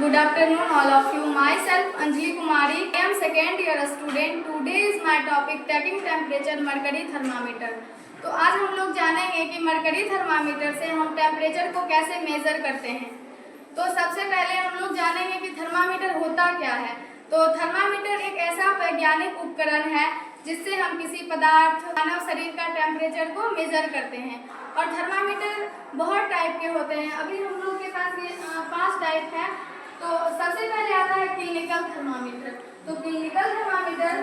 Good afternoon, all of you. Myself, Anjali Kumari. I am second year student. Today is my topic taking temperature mercury thermometer. तो आज हम लोग जानेंगे कि mercury thermometer से हम टेम्परेचर को कैसे मेजर करते हैं। तो सबसे पहले हम लोग जानेंगे कि थर्मामीटर होता क्या है। तो थर्मामीटर एक ऐसा वैज्ञानिक उपकरण है जिससे हम किसी पदार्थ मानव शरीर का टेम्परेचर को मेजर करते हैं। और थर्मामीटर बहुत टाइप के होते हैं। अभी हम लोग के पास ये 5 टाइप है। तो सबसे पहले आता है क्लिनिकल थर्मामीटर। तो क्लिनिकल थर्मामीटर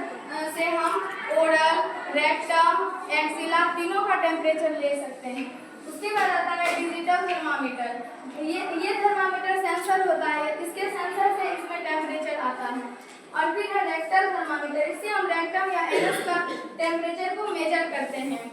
से हम ओरल, रेक्टम, एक्सिला तीनों का टेम्परेचर ले सकते हैं। उसके बाद आता है डिजिटल थर्मामीटर। ये थर्मामीटर सेंसर होता है, इसके सेंसर से इसमें टेम्परेचर आता है। और फिर है रेक्टल थर्मामीटर, इससे हम रेक्टम या एनस का टेम्परेचर को मेजर करते हैं।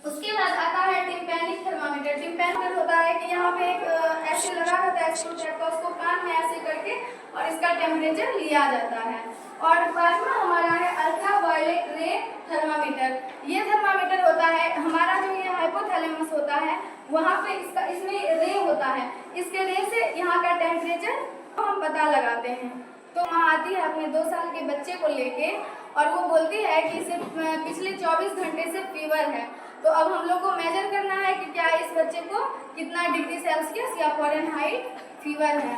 उसके बाद आता है टिम्पैनिक थर्मामीटर। टिम्पैनिक होता है कि यहाँ पे एक ऐसे लगा रहता है स्क्रू टाइप का, उसको कान में ऐसे करके और इसका टेम्परेचर लिया जाता है। और पांचवा हमारा है अल्ट्रा वायलेट रे थर्मामीटर। ये थर्मामीटर होता है हमारा जो ये हाइपोथैलेमस होता है वहाँ पे इसमें रे होता है। इसके रे से यहाँ का टेम्परेचर हम पता लगाते हैं। तो माँ आती है अपने 2 साल के बच्चे को लेके और वो बोलती है कि इसे पिछले 24 घंटे से फीवर है। तो अब हम लोग को मेजर करना है कि क्या इस बच्चे को कितना डिग्री सेल्सियस या फ़ारेनहाइट फीवर है।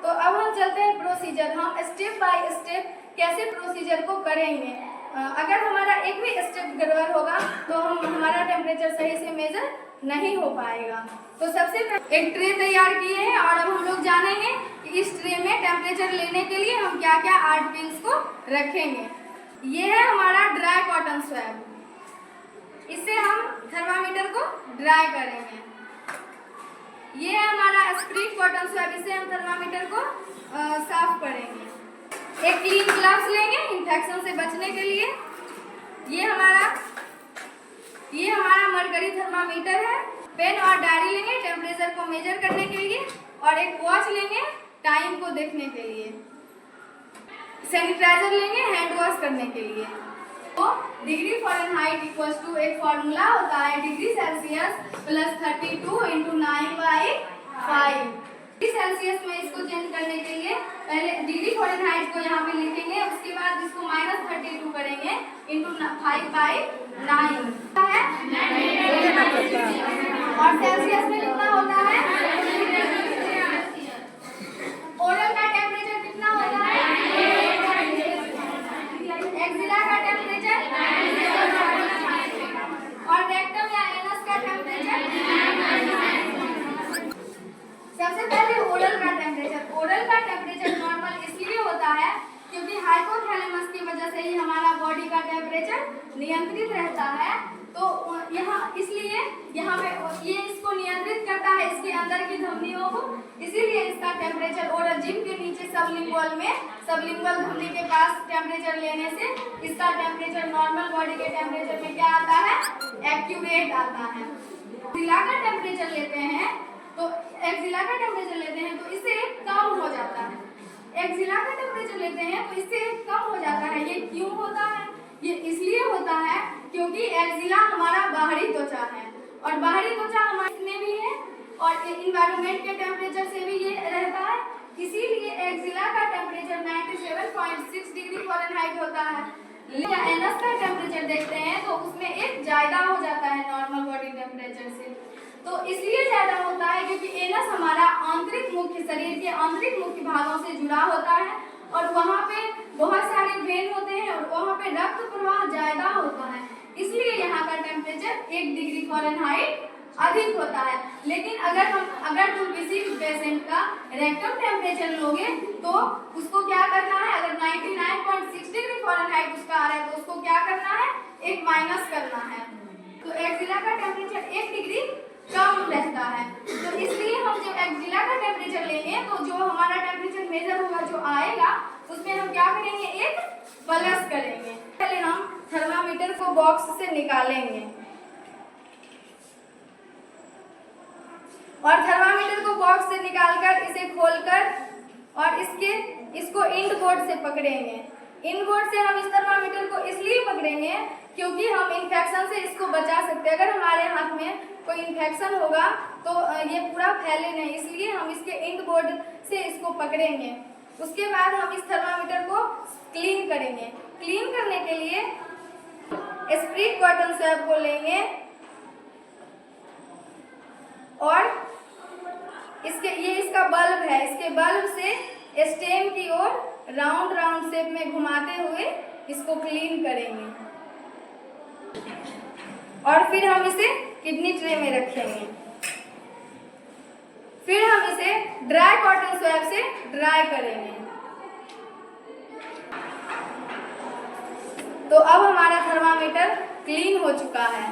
तो अब हम चलते हैं प्रोसीजर। हम स्टेप बाय स्टेप कैसे प्रोसीजर को करेंगे। अगर हमारा एक भी स्टेप गड़बड़ होगा तो हमारा टेम्परेचर सही से मेजर नहीं हो पाएगा। तो सबसे पहले एक ट्रे तैयार किए हैं और अब हम लोग जानेंगे कि इस ट्रे में टेम्परेचर लेने के लिए हम क्या क्या आर्टिकल्स को रखेंगे। ये है हमारा ड्राई कॉटन स्वैब, इससे हम थर्मामीटर को ड्राई करेंगे। ये है हमारा स्प्रिंग कॉटन स्वैब, इससे हम थर्मामीटर को साफ करेंगे। एक क्लीन ग्लव्स लेंगे इन्फेक्शन से बचने के लिए। ये हमारा मरकरी थर्मामीटर है। पेन और डायरी लेंगे टेम्परेचर को मेजर करने के लिए, और एक वॉच लेंगे टाइम को देखने के लिए। सैनिटाइजर लेंगे हैंड वॉश करने के लिए। तो डिग्री फ़ारेनहाइट इक्वल्स टू एक फॉर्मूला होता है degree Celsius plus 32 × 9/5। Degree Celsius में इसको चेंज करने के लिए पहले डिग्री फ़ारेनहाइट को यहाँ पे लिखेंगे, उसके बाद इसको -32 करेंगे × 5/9 है। और सेल्सियस में कितना होता है। ओरल का टेम्परेचर कितना होता है। एक्सिला का टेम्परेचर और रेक्टम या एनस का टेम्परेचर। सबसे पहले ओरल का टेम्परेचर। ओरल का टेम्परेचर नॉर्मल इसलिए होता है क्योंकि हाइपोथैलेमस की वजह से ही हमारा बॉडी का टेम्परेचर नियंत्रित रहता है। तो इसलिए यहाँ पे ये इसको नियंत्रित करता है, इसके अंदर की धमनियों को, इसीलिए इसका टेम्परेचर ओरल जिम के नीचे सबलिंगुअल धमनी के पास टेम्परेचर लेने से इसका टेम्परेचर नॉर्मल बॉडी के टेम्परेचर में क्या आता है, एक्यूरेट आता है। एक्सिला का टेम्परेचर लेते हैं तो इससे कम हो जाता है। एक्सिला का टेम्परेचर लेते हैं तो इससे कम हो जाता है। ये क्यों होता है। ये इसलिए होता है क्योंकि एक्सिला हमारा बाहरी त्वचा है और बाहरी त्वचा हमारे में भी है और इन्वायरमेंट के टेम्परेचर से भी ये रहता है। इसीलिए एक्सिला का टेम्परेचर 97.6 डिग्री फ़ारेनहाइट होता है। लेकिन एनस का टेम्परेचर देखते हैं तो उसमें एक ज़्यादा हो जाता है नॉर्मल बॉडी टेम्परेचर से। तो इसलिए ज़्यादा होता है क्योंकि एनस हमारा शरीर के आंतरिक मुख्य भागों से जुड़ा होता है और वहाँ पे बहुत सारे वेन होते हैं और वहाँ पे रक्त प्रवाह ज़्यादा होता है। इसलिए यहाँ का टेम्परेचर 1 डिग्री फ़ारेनहाइट अधिक होता है। लेकिन अगर तुम किसी पेशेंट का रेक्टम टेम्परेचर लोगे तो उसको क्या करना है, अगर 99.6 डिग्री फ़ारेनहाइट उसका आ रहा है तो उसको क्या करना है, एक माइनस करना है। तो एक्सिला का टेम्परेचर 1 डिग्री कम रहता है। तो इसलिए हम जब एक्सिला का टेम्परेचर लेंगे तो जो हमारा टेम्परेचर मेजर होगा जो आएगा उसमें हम क्या करेंगे, एक प्लस करेंगे। पहले हम थर्मामीटर को बॉक्स से निकालेंगे और थर्मामीटर को बॉक्स से निकालकर इसे खोलकर और इसको इंड बोर्ड से पकड़ेंगे। इंड बोर्ड से हम इस थर्मामीटर को इसलिए पकड़ेंगे क्योंकि हम इन्फेक्शन से इसको बचा सकते हैं। अगर हमारे हाथ में कोई इन्फेक्शन होगा तो ये पूरा फैले नहीं, इसलिए हम इसके इंक बोर्ड से इसको पकड़ेंगे। उसके बाद हम इस थर्मामीटर को क्लीन करेंगे। क्लीन करने के लिए स्प्रिट कॉटन स्वैब को लेंगे और इसका बल्ब है, इसके बल्ब से स्टेम की ओर राउंड शेप में घुमाते हुए इसको क्लीन करेंगे और फिर हम इसे किडनी ट्रे में रखेंगे। फिर हम इसे ड्राई कॉटन स्वैब से ड्राई करेंगे। तो अब हमारा थर्मामीटर क्लीन हो चुका है।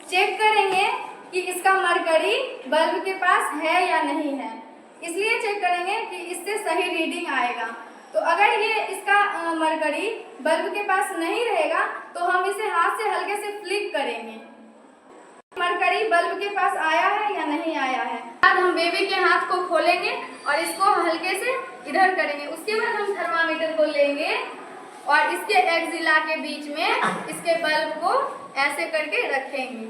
चेक करेंगे कि इसका मरकरी बल्ब के पास है या नहीं है, इसलिए चेक करेंगे कि इससे सही रीडिंग आएगा। तो अगर ये इसका मरकरी बल्ब के पास नहीं रहेगा तो हम इसे हाथ से हल्के से फ्लिक करेंगे। मरकरी बल्ब के पास आया है या नहीं आया है। बाद हम बेबी के हाथ को खोलेंगे और इसको हल्के से इधर करेंगे। उसके बाद हम थर्मामीटर को लेंगे और इसके एक्सिला के बीच में इसके बल्ब को ऐसे करके रखेंगे।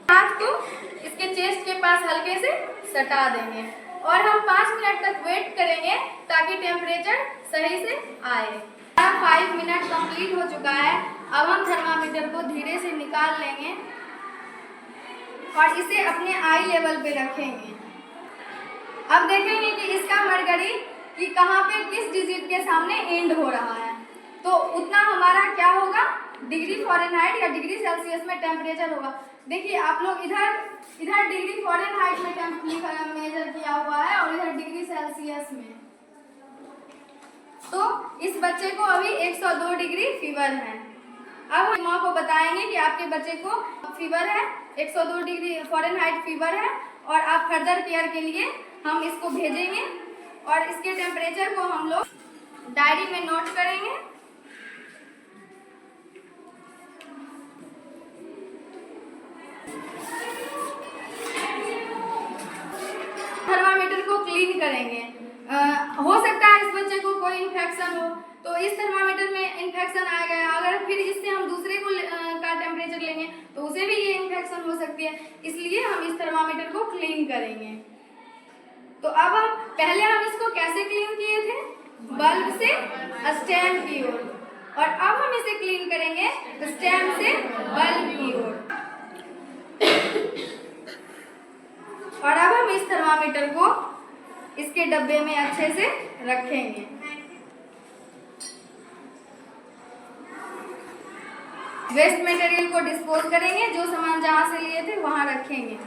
हाथ को इसके चेस्ट के पास हल्के से सटा देंगे और हम 5 मिनट तक वेट करेंगे ताकि टेम्परेचर सही से आए। 5 मिनट कंप्लीट हो चुका है। अब हम थर्मामीटर को धीरे से निकाल लेंगे और इसे अपने आई लेवल पे रखेंगे। अब देखेंगे कि इसका मरकरी कि कहाँ पे किस डिजिट के सामने एंड हो रहा है, तो उतना हमारा क्या होगा, डिग्री फ़ारेनहाइट या डिग्री सेल्सियस में टेम्परेचर होगा। देखिए आप लोग इधर डिग्री फ़ारेनहाइट में टेम्परेचर मेजर किया हुआ है और इधर डिग्री सेल्सियस में। तो इस बच्चे को अभी 102 डिग्री फीवर है। अब हम माँ को बताएंगे कि आपके बच्चे को फीवर है, 102 डिग्री फ़ारेनहाइट फीवर है और आप फर्दर केयर के लिए हम इसको भेजेंगे और इसके टेम्परेचर को हम लोग डायरी में नोट करेंगे। थर्मामीटर को क्लीन करेंगे। हो सकता है इस बच्चे को कोई इन्फेक्शन हो तो इस थर्मामीटर में इन्फेक्शन आ गया, अगर फिर इससे हम दूसरे को का टेम्परेचर लेंगे तो उसे भी ये इन्फेक्शन हो सकती है, इसलिए हम इस थर्मामीटर को क्लीन करेंगे। तो अब हम इसको कैसे क्लीन किए थे, बल्ब से स्टेम की ओर, और अब हम इसे क्लीन करेंगे स्टेम से बल्ब की ओर। और अब हम इस थर्मामीटर को इसके डब्बे में अच्छे से रखेंगे। वेस्ट मटेरियल को डिस्पोज करेंगे, जो सामान जहाँ से लिए थे वहाँ रखेंगे।